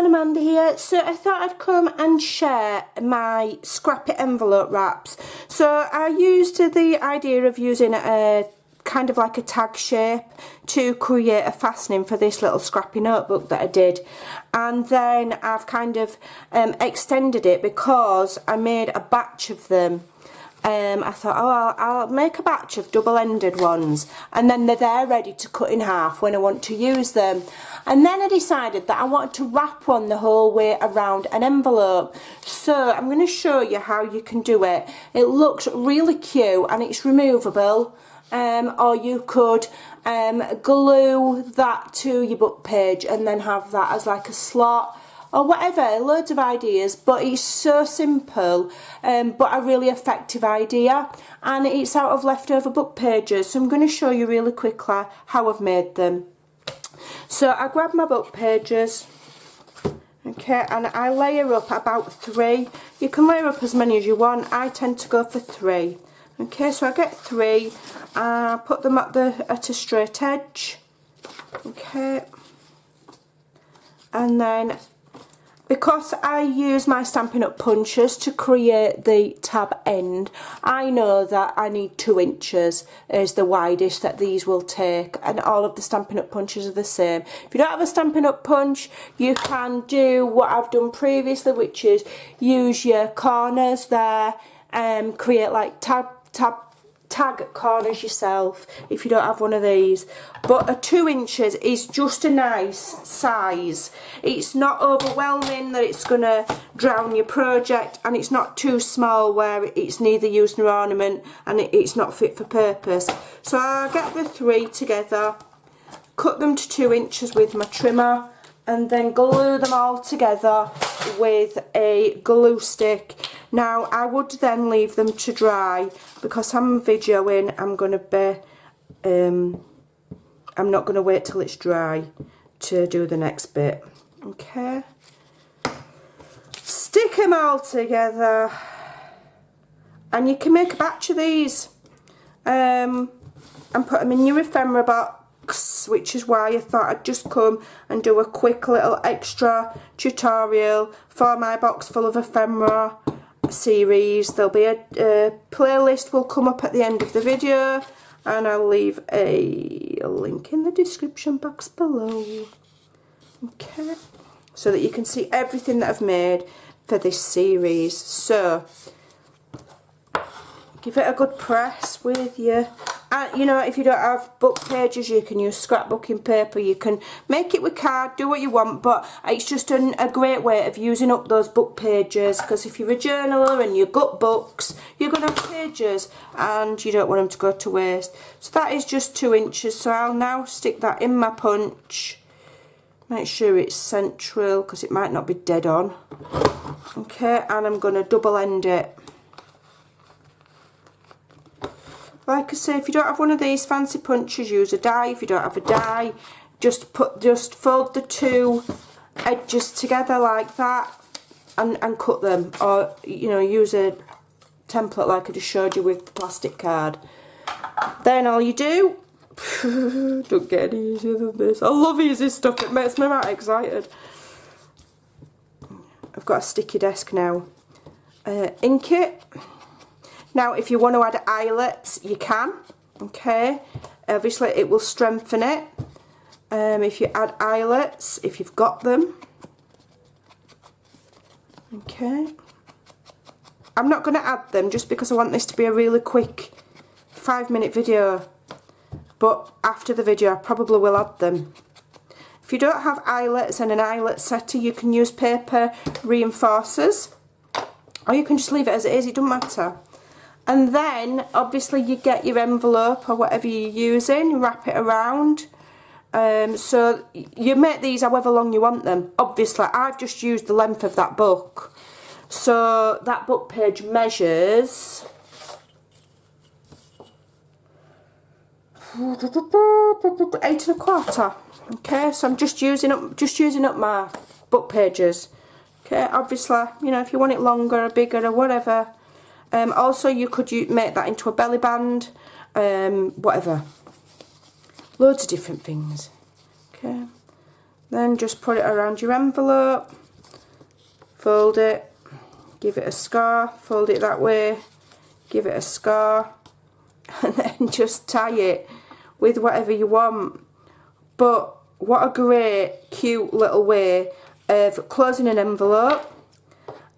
everyone, Amanda here. So I thought I'd come and share my scrappy envelope wraps. So I used the idea of using a kind of like a tag shape to create a fastening for this little scrappy notebook that I did, and then I've kind of extended it because I made a batch of them. I thought, oh, I'll make a batch of double-ended ones, and then they're there ready to cut in half when I want to use them. And then I decided that I wanted to wrap one the whole way around an envelope. So I'm going to show you how you can do it. It looks really cute and it's removable. Or you could glue that to your book page and then have that as like a slot, or whatever. Loads of ideas, but it's so simple, but a really effective idea, and it's out of leftover book pages. So I'm going to show you really quickly how I've made them. So I grab my book pages, okay, and I layer up about 3. You can layer up as many as you want. I tend to go for 3. Okay, so I get 3, put them at a straight edge, okay, and then because I use my Stampin' Up! Punches to create the tab end, I know that I need 2 inches is the widest that these will take, and all of the Stampin' Up! Punches are the same. If you don't have a Stampin' Up! Punch, you can do what I've done previously, which is use your corners there and create like tag corners yourself if you don't have one of these. But a 2 inches is just a nice size. It's not overwhelming that it's gonna drown your project, and it's not too small where it's neither use nor ornament and it's not fit for purpose. So I get the 3 together, cut them to 2 inches with my trimmer, and then glue them all together with a glue stick. Now I would then leave them to dry because I'm videoing. I'm not going to wait till it's dry to do the next bit. Okay, stick them all together, and you can make a batch of these and put them in your ephemera box, which is why I thought I'd just come and do a quick little extra tutorial for my box full of ephemera series. There'll be a playlist will come up at the end of the video, and I'll leave a link in the description box below, okay, so that you can see everything that I've made for this series. So give it a good press with you. And you know, if you don't have book pages, you can use scrapbooking paper, you can make it with card, do what you want, but it's just a great way of using up those book pages, because if you're a journaler and you've got books, you're going to have pages and you don't want them to go to waste. So that is just 2 inches, so I'll now stick that in my punch. Make sure it's central because it might not be dead on. Okay, and I'm going to double end it. Like I say, if you don't have one of these fancy punches, use a die. If you don't have a die, just fold the 2 edges together like that and cut them, or you know, use a template like I just showed you with the plastic card. Then all you do, don't get any easier than this. I love easy stuff, it makes me right excited. I've got a sticky desk now. Ink it. Now if you want to add eyelets, you can, okay, obviously it will strengthen it if you add eyelets, if you've got them, okay. I'm not going to add them just because I want this to be a really quick 5-minute video, but after the video I probably will add them. If you don't have eyelets and an eyelet setter, you can use paper reinforcers, or you can just leave it as it is, it doesn't matter. And then obviously you get your envelope or whatever you're using, wrap it around. So you make these however long you want them. Obviously I've just used the length of that book. So that book page measures 8 1/4. Okay, so I'm just using up my book pages. Okay, obviously, you know, if you want it longer or bigger or whatever. Also, you could make that into a belly band, whatever. Loads of different things. Okay, Then just put it around your envelope, fold it, give it a score, fold it that way, give it a score, and then just tie it with whatever you want. But what a great, cute little way of closing an envelope,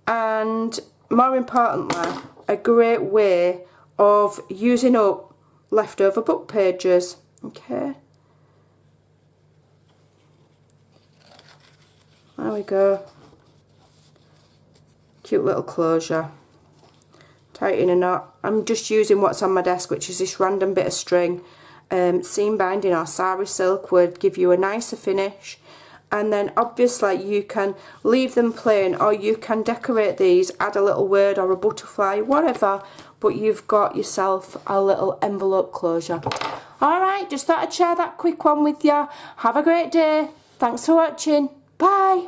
and more importantly, a great way of using up leftover book pages. Okay, there we go. Cute little closure. Tie it in a knot. I'm just using what's on my desk, which is this random bit of string. Seam binding or sari silk would give you a nicer finish. And then obviously you can leave them plain, or you can decorate these, add a little word or a butterfly, whatever, but you've got yourself a little envelope closure. Alright, just thought I'd share that quick one with you. Have a great day. Thanks for watching. Bye.